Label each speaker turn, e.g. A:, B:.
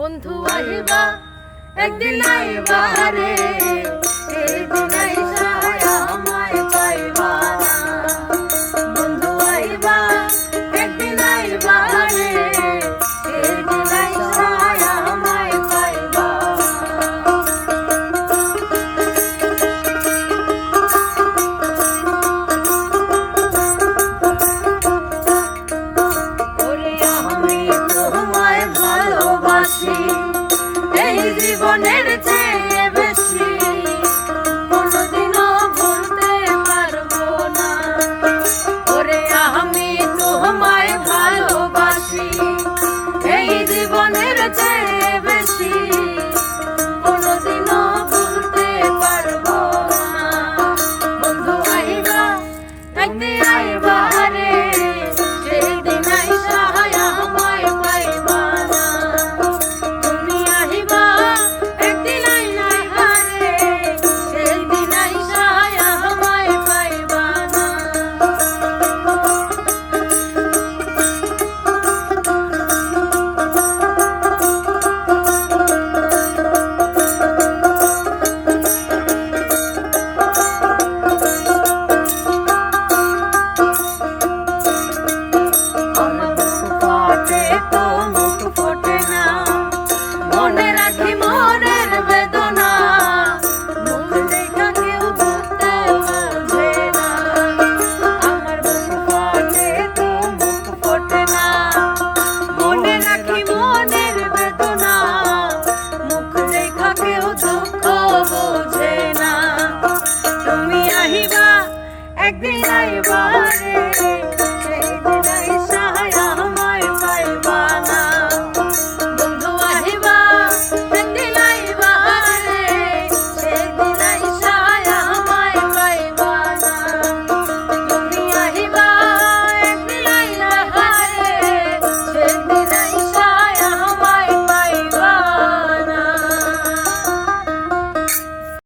A: বন্ধু আইবা একদিন আইবা রে, সেদিন আইসা আমায় পাইবা না। বন্ধু আইবা একদিন আইবা রে, সেদিন আইসা আমায় পাইবা। ওরে আমি তোমায় ভালোবাসি, এই জীবনের চেয়ে